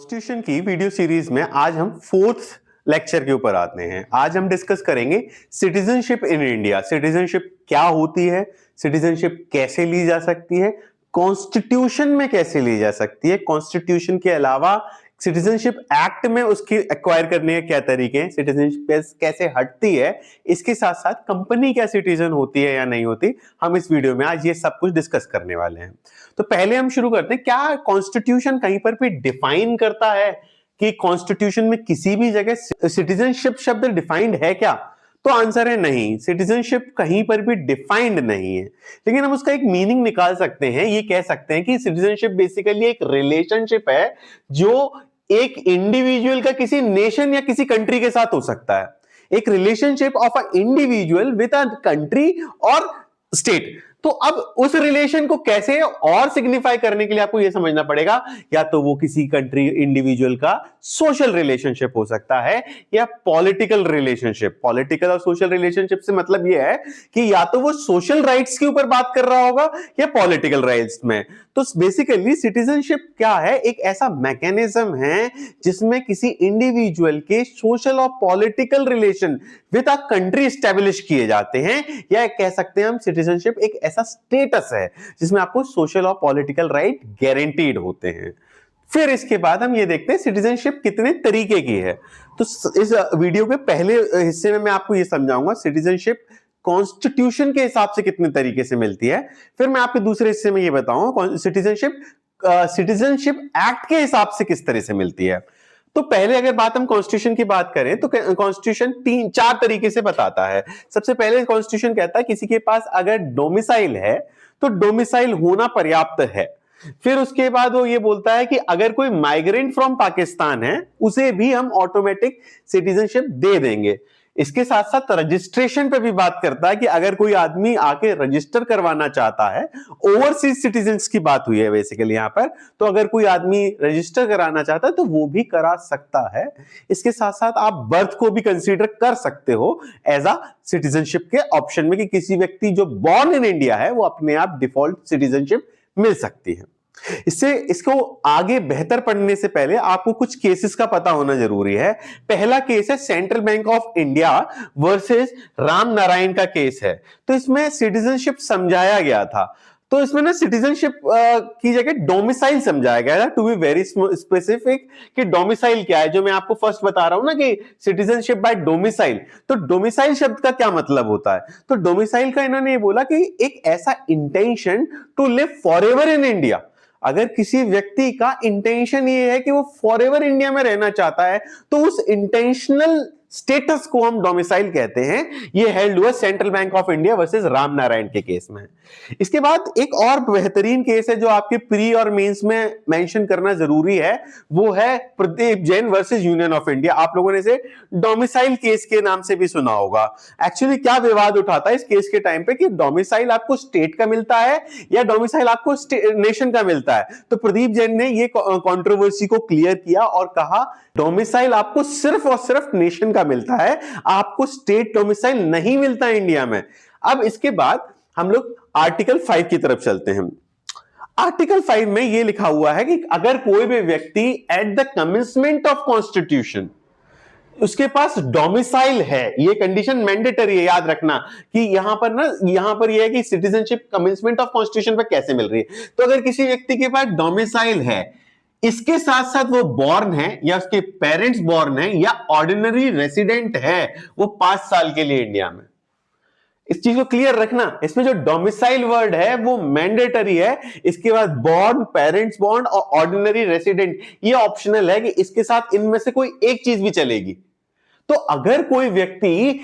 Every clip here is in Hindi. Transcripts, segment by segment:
कॉन्स्टिट्यूशन की वीडियो सीरीज में आज हम फोर्थ लेक्चर के ऊपर आते हैं। आज हम डिस्कस करेंगे सिटीजनशिप इन इंडिया। सिटीजनशिप क्या होती है, सिटीजनशिप कैसे ली जा सकती है, कॉन्स्टिट्यूशन में कैसे ली जा सकती है, कॉन्स्टिट्यूशन के अलावा सिटीजनशिप एक्ट में उसकी एक्वायर करने के क्या तरीके हैं, सिटीजनशिप कैसे हटती है, इसके साथ साथ कंपनी क्या सिटीजन होती है या नहीं होती, हम इस वीडियो में आज ये सब कुछ डिस्कस करने वाले हैं। तो पहले हम शुरू करते हैं, क्या कॉन्स्टिट्यूशन कहीं पर भी डिफाइन करता है कि कॉन्स्टिट्यूशन में किसी भी जगह सिटीजनशिप शब्द डिफाइंड है क्या? तो आंसर है नहीं, सिटीजनशिप कहीं पर भी डिफाइंड नहीं है। लेकिन हम उसका एक मीनिंग निकाल सकते हैं, ये कह सकते हैं कि सिटीजनशिप बेसिकली एक रिलेशनशिप है जो एक इंडिविजुअल का किसी नेशन या किसी कंट्री के साथ हो सकता है। एक relationship of a individual with a country और स्टेट। तो अब उस रिलेशन को कैसे और सिग्निफाई करने के लिए आपको यह समझना पड़ेगा, या तो वो किसी कंट्री इंडिविजुअल का सोशल रिलेशनशिप हो सकता है या पॉलिटिकल रिलेशनशिप। पॉलिटिकल और सोशल रिलेशनशिप से मतलब यह है कि या तो वो सोशल राइट्स के ऊपर बात कर रहा होगा या पॉलिटिकल राइट्स में। तो बेसिकली सिटीजनशिप क्या है? एक ऐसा मैकेनिज्म है जिसमें किसी इंडिविजुअल के सोशल और political relation with a country establish किए जाते हैं, या कह सकते हैं हम सिटीजनशिप एक ऐसा स्टेटस है जिसमें आपको सोशल और पॉलिटिकल राइट गारंटीड होते हैं। फिर इसके बाद हम ये देखते हैं सिटीजनशिप कितने तरीके की है। तो इस वीडियो के पहले हिस्से में मैं आपको ये समझाऊंगा सिटीजनशिप कॉन्स्टिट्यूशन के हिसाब से कितने तरीके से मिलती है। फिर मैं आपके दूसरे हिस्से में ये बताऊंगा सिटीजनशिप एक्ट के हिसाब से किस तरह से मिलती है। तो पहले अगर बात हम कॉन्स्टिट्यूशन की बात करें तो कॉन्स्टिट्यूशन 3-4 तरीके से बताता है। सबसे पहले कॉन्स्टिट्यूशन कहता है किसी के पास अगर डोमिसाइल है तो डोमिसाइल होना पर्याप्त है। फिर उसके बाद वो ये बोलता है कि अगर कोई माइग्रेंट फ्रॉम पाकिस्तान है उसे भी हम ऑटोमेटिक सिटीजनशिप दे देंगे। इसके साथ साथ रजिस्ट्रेशन पे भी बात करता है कि अगर कोई आदमी आके रजिस्टर करवाना चाहता है, ओवरसीज सिटीजन्स की बात हुई है बेसिकली यहां पर, तो अगर कोई आदमी रजिस्टर कराना चाहता है तो वो भी करा सकता है। इसके साथ साथ आप बर्थ को भी कंसीडर कर सकते हो एज अ सिटीजनशिप के ऑप्शन में, कि किसी व्यक्ति जो बॉर्न इन इंडिया है वो अपने आप डिफॉल्ट सिटीजनशिप मिल सकती है। इसको आगे बेहतर पढ़ने से पहले आपको कुछ केसेस का पता होना जरूरी है। पहला केस है central bank of India versus Ram Narayan का केस है। तो इसमें सिटीजनशिप समझाया गया था। तो इसमें ना सिटीजनशिप की जगह डोमिसाइल समझाया गया था, टू बी वेरी स्पेसिफिक, कि डोमिसाइल क्या है। जो मैं आपको फर्स्ट बता रहा हूं ना कि सिटीजनशिप बाय डोमिसाइल, तो डोमिसाइल शब्द का क्या मतलब होता है? तो डोमिसाइल का इन्होंने ये बोला कि एक ऐसा intention to live forever in India. अगर किसी व्यक्ति का इंटेंशन ये है कि वो फॉरएवर इंडिया में रहना चाहता है तो उस इंटेंशनल स्टेटस को हम डोमिसाइल कहते हैं। ये हेल्ड हुआ central bank of India versus Ram Narayan के केस में। इसके बाद एक और बेहतरीन केस है जो आपके प्री और मेंस में मेंशन करना जरूरी है, वो है Pradeep Jain versus union of India. आप लोगों ने इसे डोमिसाइल केस के नाम से भी सुना होगा। एक्चुअली क्या विवाद उठाता है इस केस के टाइम पे कि डोमिसाइल आपको स्टेट का मिलता है या डोमिसाइल आपको नेशन का मिलता है। तो प्रदीप जैन ने ये कंट्रोवर्सी को क्लियर किया और कहा डोमिसाइल आपको सिर्फ और सिर्फ नेशन का मिलता है, आपको स्टेट डोमिसाइल नहीं मिलता इंडिया में। अब इसके बाद हम लोग आर्टिकल 5 की तरफ चलते हैं। आर्टिकल 5 में यह लिखा हुआ है कि अगर कोई भी व्यक्ति at the commencement of constitution उसके पास डोमिसाइल है, ये कंडीशन मैंडेटरी है, याद रखना कि यहां पर यह है कि सिटीजनशिप कमेंसमेंट ऑफ कॉन्स्टिट्यूशन पर कैसे मिल रही है। तो अगर किसी व्यक्ति के पास डोमिसाइल है, इसके साथ साथ वो बॉर्न है या उसके पेरेंट्स बॉर्न है या ऑर्डिनरी रेसिडेंट है वो 5 साल के लिए इंडिया में, इस चीज को क्लियर रखना। इसमें जो डोमिसाइल वर्ड है वो मैंडेटरी है, इसके बाद बॉर्न, पेरेंट्स बॉर्न और ऑर्डिनरी रेसिडेंट ये ऑप्शनल है कि इसके साथ इनमें से कोई एक चीज भी चलेगी। तो अगर कोई व्यक्ति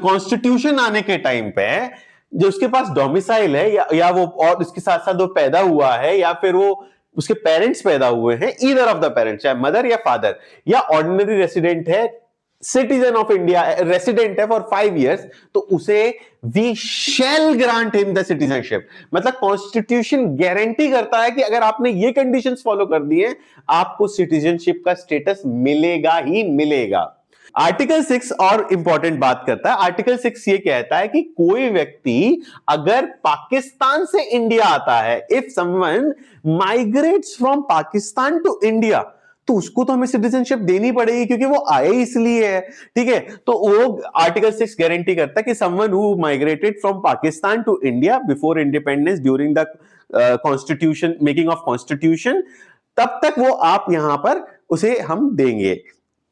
कॉन्स्टिट्यूशन आने के टाइम पे जो उसके पास डोमिसाइल है या वो और इसके साथ साथ वो पैदा हुआ है या फिर वो उसके पेरेंट्स पैदा हुए हैं, ईदर ऑफ द पेरेंट्स, चाहे मदर या फादर, या ऑर्डिनरी रेसिडेंट है, सिटीजन ऑफ इंडिया रेसिडेंट है फॉर 5 years, तो उसे we shall grant him the citizenship. मतलब कॉन्स्टिट्यूशन गारंटी करता है कि अगर आपने ये कंडीशंस फॉलो कर दी हैं आपको सिटीजनशिप का स्टेटस मिलेगा ही मिलेगा। आर्टिकल 6 और इंपॉर्टेंट बात करता है। आर्टिकल 6 ये कहता है कि कोई व्यक्ति अगर पाकिस्तान से इंडिया आता है, if someone migrates from Pakistan to India, तो उसको तो हमें सिटीजनशिप देनी पड़ेगी क्योंकि वो आए इसलिए है। ठीक है, तो वो आर्टिकल 6 गारंटी करता है कि someone who migrated from Pakistan to India before independence during the constitution, making of constitution, तब तक वो आप यहां पर उसे हम देंगे।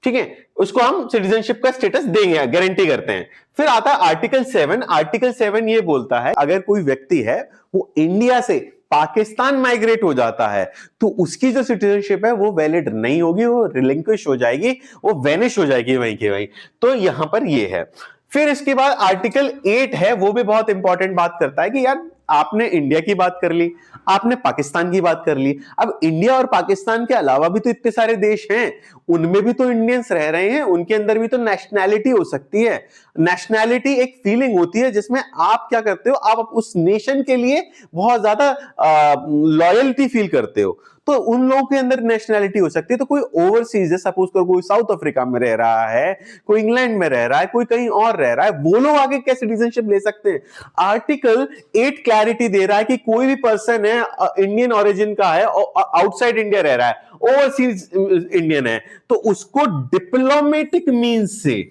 ठीक है, उसको हम सिटीजनशिप का स्टेटस देंगे, गारंटी करते हैं। फिर आता है आर्टिकल 7। आर्टिकल 7 ये बोलता है अगर कोई व्यक्ति है वो इंडिया से पाकिस्तान माइग्रेट हो जाता है तो उसकी जो सिटीजनशिप है वो वैलिड नहीं होगी, वो रिलिंक्विश हो जाएगी, वो वैनिश हो जाएगी वहीं के वहीं। तो यहां पर ये है। फिर इसके बाद आर्टिकल 8 है, वो भी बहुत इंपॉर्टेंट बात करता है कि यार आपने इंडिया की बात कर ली, आपने पाकिस्तान की बात कर ली, अब इंडिया और पाकिस्तान के अलावा भी तो इतने सारे देश हैं, उनमें भी तो इंडियंस रह रहे हैं, उनके अंदर भी तो नेशनैलिटी हो सकती है। नेशनैलिटी एक फीलिंग होती है जिसमें आप क्या करते हो, आप उस नेशन के लिए बहुत ज्यादा लॉयल्टी फील करते हो, तो उन लोगों के अंदर नेशनैलिटी हो सकती है। तो कोई ओवरसीज है, सपोज करो कोई साउथ अफ्रीका में रह रहा है, कोई इंग्लैंड में रह रहा है, कोई कहीं और रह रहा है, वो लोग आगे क्या सिटीजनशिप ले सकते हैं? आर्टिकल 8 क्लैरिटी दे रहा है कि कोई भी पर्सन है इंडियन ओरिजिन का है और आउटसाइड इंडिया रह रहा है, ओवरसीज इंडियन है, तो उसको डिप्लोमेटिक मींस से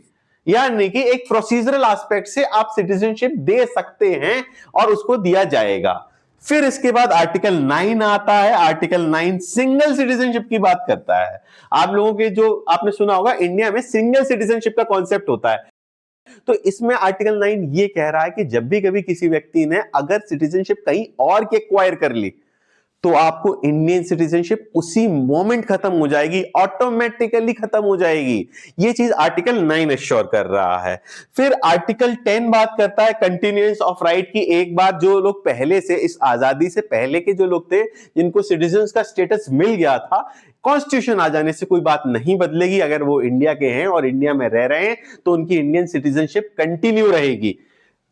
यानी कि एक प्रोसीजरल एस्पेक्ट से आप सिटीजनशिप दे सकते हैं और उसको दिया जाएगा। फिर इसके बाद आर्टिकल 9 आता है। आर्टिकल 9 सिंगल सिटीजनशिप की बात करता है। आप लोगों के जो आपने सुना होगा इंडिया में सिंगल सिटीजनशिप का कॉन्सेप्ट होता है, तो इसमें आर्टिकल 9 ये कह रहा है कि जब भी कभी किसी व्यक्ति ने अगर सिटीजनशिप कहीं और की एक्वायर कर ली तो आपको इंडियन सिटीजनशिप उसी मोमेंट खत्म हो जाएगी, ऑटोमेटिकली खत्म हो जाएगी। ये चीज आर्टिकल 9 एश्योर कर रहा है। फिर आर्टिकल 10 बात करता है कंटिन्यूएंस ऑफ राइट की। एक बार जो लोग पहले से, इस आजादी से पहले के जो लोग थे जिनको सिटीजन का स्टेटस मिल गया था, कॉन्स्टिट्यूशन आ जाने से कोई बात नहीं बदलेगी। अगर वो इंडिया के हैं और इंडिया में रह रहे हैं तो उनकी इंडियन सिटीजनशिप कंटिन्यू रहेगी।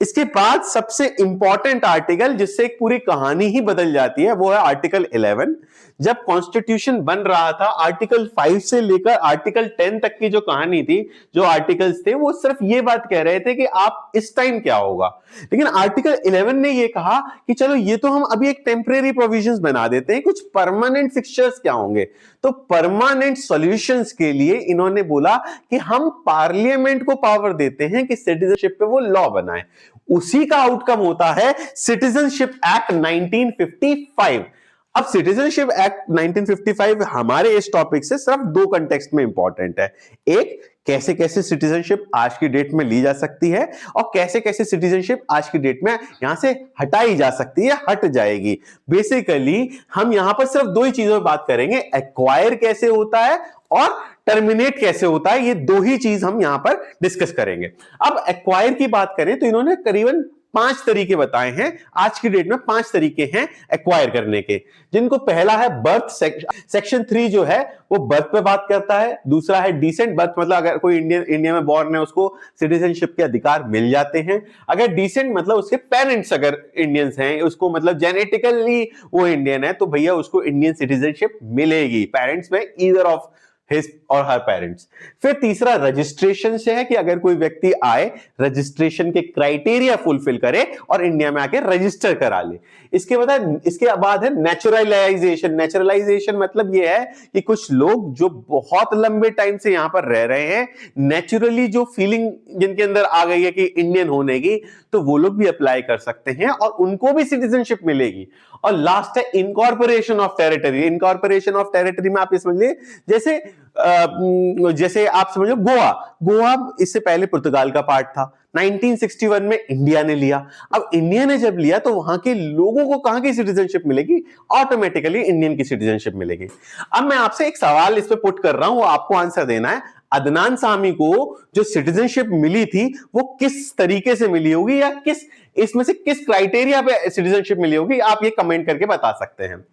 इसके बाद सबसे इंपॉर्टेंट आर्टिकल जिससे एक पूरी कहानी ही बदल जाती है वो है आर्टिकल 11। जब कॉन्स्टिट्यूशन बन रहा था, आर्टिकल 5 से लेकर आर्टिकल 10 तक की जो कहानी थी, जो आर्टिकल्स थे, वो सिर्फ ये बात कह रहे थे कि आप इस टाइम क्या होगा। लेकिन आर्टिकल 11 ने ये कहा कि चलो ये तो हम अभी एक टेम्परेरी प्रोविजंस बना देते हैं, कुछ परमानेंट फिक्सचर्स क्या होंगे। तो परमानेंट सॉल्यूशंस के लिए इन्होंने बोला कि हम पार्लियामेंट को पावर देते हैं कि सिटीजनशिप पे वो लॉ बनाए। उसी का आउटकम होता है सिटीजनशिप एक्ट 1955। अब सिटीजनशिप एक्ट 1955 हमारे इस टॉपिक से सिर्फ दो कंटेक्स्ट में इंपॉर्टेंट है। एक, कैसे कैसे सिटीजनशिप आज की डेट में ली जा सकती है और कैसे कैसे सिटीजनशिप आज की डेट में यहां से हटाई जा सकती है, हट जाएगी। बेसिकली हम यहां पर सिर्फ दो ही चीजों पर बात करेंगे, एक्वायर कैसे होता है और टर्मिनेट कैसे होता है। ये दो ही चीज हम यहां पर डिस्कस करेंगे। अब एक्वायर की बात करें तो इन्होंने करीबन 5 तरीके बताए हैं। आज की डेट में 5 तरीके हैं एक्वायर करने के, जिनको पहला है बर्थ। सेक्शन 3 जो है वो बर्थ पे बात करता है। दूसरा है डिसेंट बर्थ, मतलब अगर कोई इंडिया में बॉर्न है उसको सिटीजनशिप के अधिकार मिल जाते हैं। अगर डिसेंट मतलब उसके पेरेंट्स अगर इंडियंस हैं, उसको मतलब जेनेटिकली वो इंडियन है, तो भैया उसको इंडियन सिटीजनशिप मिलेगी, पेरेंट्स में ईदर ऑफ हिज और हर पेरेंट्स। फिर तीसरा रजिस्ट्रेशन से है कि अगर कोई व्यक्ति आए, रजिस्ट्रेशन के क्राइटेरिया फुलफिल करे और इंडिया में आके रजिस्टर करा ले। इसके बाद है नेचुरलाइजेशन। नेचुरलाइजेशन मतलब ये है कि कुछ लोग जो बहुत लंबे टाइम से यहां पर रह रहे हैं, नेचुरली जो फीलिंग जिनके अंदर आ गई है कि इंडियन होने की, तो वो लोग भी अप्लाई कर सकते हैं और उनको भी सिटीजनशिप मिलेगी। और लास्ट है incorporation of territory. Incorporation of territory में आप ये समझिए जैसे आप समझो गोवा इससे पहले पुर्तगाल का पार्ट था, 1961 में इंडिया ने लिया। अब इंडिया ने जब लिया तो वहां के लोगों को कहां की सिटीजनशिप मिलेगी? ऑटोमेटिकली इंडियन की सिटीजनशिप मिलेगी। अब मैं आपसे एक सवाल इस पे पुट कर रहा हूं, वो आपको आंसर देना है। अदनान सामी को जो सिटीजनशिप मिली थी वो किस तरीके से मिली होगी, या इसमें से किस क्राइटेरिया पे सिटीजनशिप मिली होगी? आप ये कमेंट करके बता सकते हैं।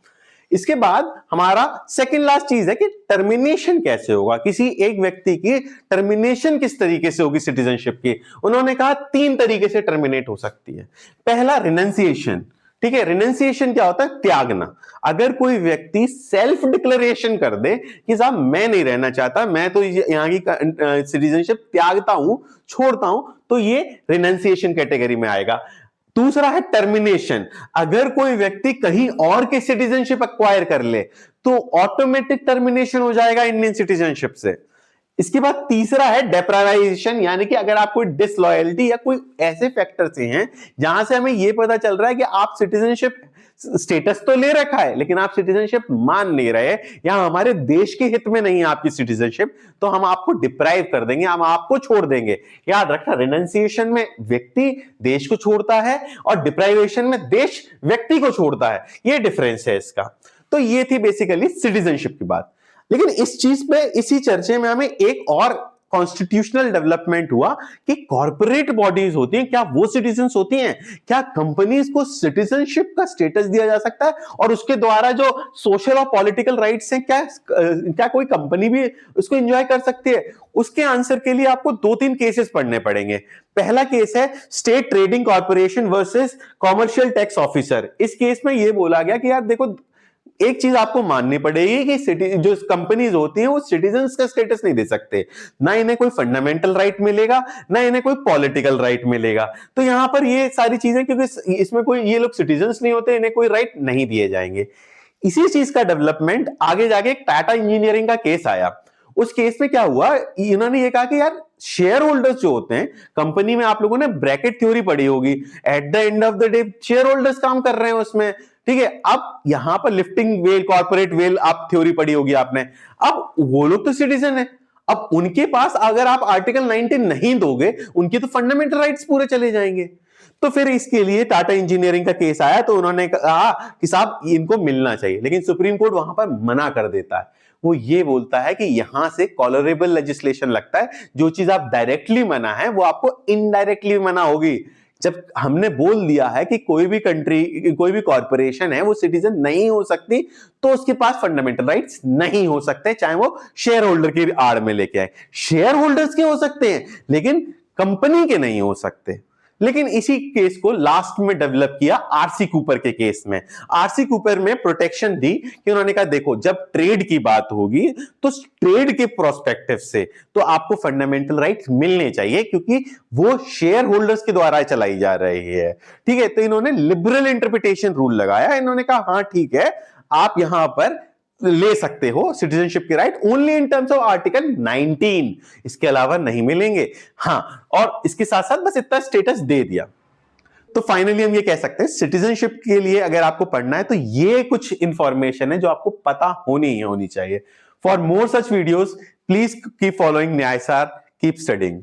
इसके बाद हमारा सेकंड लास्ट चीज है कि टर्मिनेशन कैसे होगा, किसी एक व्यक्ति की टर्मिनेशन किस तरीके से होगी सिटीजनशिप की। उन्होंने कहा 3 तरीके से टर्मिनेट हो सकती है। पहला, रिनंसिएशन, ठीक है, रिनंसिएशन क्या होता है? त्यागना। अगर कोई व्यक्ति सेल्फ डिक्लेरेशन कर दे कि साहब मैं नहीं रहना चाहता, मैं तो यहाँ की सिटीजनशिप त्यागता हूं, छोड़ता हूं, तो ये रिनंसिएशन कैटेगरी में आएगा। दूसरा है टर्मिनेशन। अगर कोई व्यक्ति कहीं और की सिटीजनशिप एक्वायर कर ले तो ऑटोमेटिक टर्मिनेशन हो जाएगा इंडियन सिटीजनशिप से। इसके बाद तीसरा है डेप्राइवेशन, यानी कि अगर आप कोई डिसलॉयल्टी या कोई ऐसे फैक्टर से हैं जहां से हमें यह पता चल रहा है कि आप सिटीजनशिप स्टेटस तो ले रखा है लेकिन आप सिटीजनशिप मान नहीं रहे, या हमारे देश के हित में नहीं है आपकी सिटीजनशिप, तो हम आपको डिप्राइव कर देंगे, हम आपको छोड़ देंगे। याद रखना, रिनंसिएशन में व्यक्ति देश को छोड़ता है और डिप्राइवेशन में देश व्यक्ति को छोड़ता है, ये डिफरेंस है इसका। तो ये थी बेसिकली सिटीजनशिप की बात। लेकिन इस चीज पे, इसी चर्चे में हमें एक और कॉन्स्टिट्यूशनल डेवलपमेंट हुआ कि कॉर्पोरेट बॉडीज होती हैं, क्या वो सिटीजन्स होती हैं? क्या कंपनीज को सिटीजनशिप का स्टेटस दिया जा सकता है और उसके द्वारा जो सोशल और पॉलिटिकल राइट्स हैं, क्या कोई कंपनी भी उसको एंजॉय कर सकती है? उसके आंसर के लिए आपको 2-3 केसेस पढ़ने पड़ेंगे। पहला केस है state trading corporation versus commercial tax officer. इस केस में यह बोला गया कि यार देखो, एक चीज आपको माननी पड़ेगी कि जो कंपनीज होती हैं वो सिटीजन्स का स्टेटस नहीं दे सकते, ना इन्हें कोई फंडामेंटल राइट मिलेगा, ना इन्हें कोई पॉलिटिकल राइट मिलेगा। तो यहां पर ये सारी चीजें, क्योंकि इसमें कोई, ये लोग सिटीजन्स नहीं होते, इन्हें कोई राइट नहीं दिए जाएंगे। इसी चीज का डेवलपमेंट आगे जाके एक टाटा इंजीनियरिंग का केस आया। उस केस में क्या हुआ, इन्होंने ये कहा कि यार शेयर होल्डर्स जो होते हैं कंपनी में, आप लोगों ने ब्रैकेट थ्योरी पढ़ी होगी, at the end of the day share holders काम कर रहे हैं उसमें, ठीक है। अब यहां पर लिफ्टिंग वेल, कॉर्पोरेट वेल आप थ्योरी पढ़ी होगी आपने। अब वो लोग तो सिटीजन है, अब उनके पास अगर आप आर्टिकल 19 नहीं दोगे, उनकी तो फंडामेंटल राइट्स पूरे चले जाएंगे। तो फिर इसके लिए टाटा इंजीनियरिंग का केस आया, तो उन्होंने कहा कि साहब इनको मिलना चाहिए, लेकिन सुप्रीम कोर्ट वहां पर मना कर देता है। वो ये बोलता है कि यहां से कॉलरेबल लेजिस्लेशन लगता है, जो चीज आप डायरेक्टली मना है वो आपको इनडायरेक्टली मना होगी। जब हमने बोल दिया है कि कोई भी कंट्री, कोई भी कॉर्पोरेशन है वो सिटीजन नहीं हो सकती, तो उसके पास फंडामेंटल राइट्स नहीं हो सकते, चाहे वो शेयर होल्डर की आड़ में लेके आए। शेयर होल्डर्स के हो सकते हैं लेकिन कंपनी के नहीं हो सकते। लेकिन इसी केस को लास्ट में डेवलप किया आरसी कूपर के केस में। आरसी कूपर में प्रोटेक्शन दी कि उन्होंने कहा देखो, जब ट्रेड की बात होगी तो ट्रेड के प्रोस्पेक्टिव से तो आपको फंडामेंटल राइट्स मिलने चाहिए, क्योंकि वो शेयर होल्डर्स के द्वारा चलाई जा रही है, ठीक है। तो इन्होंने लिबरल इंटरप्रिटेशन रूल लगाया। इन्होंने कहा हाँ ठीक है, आप यहां पर ले सकते हो सिटीजनशिप की right only in terms of article 19, इसके अलावा नहीं मिलेंगे। हाँ, और इसके साथ साथ बस इतना स्टेटस दे दिया। तो फाइनली हम ये कह सकते हैं, सिटीजनशिप के लिए अगर आपको पढ़ना है तो ये कुछ इंफॉर्मेशन है जो आपको पता होनी चाहिए। For more such videos please keep following न्याय सार, कीप स्टडिंग।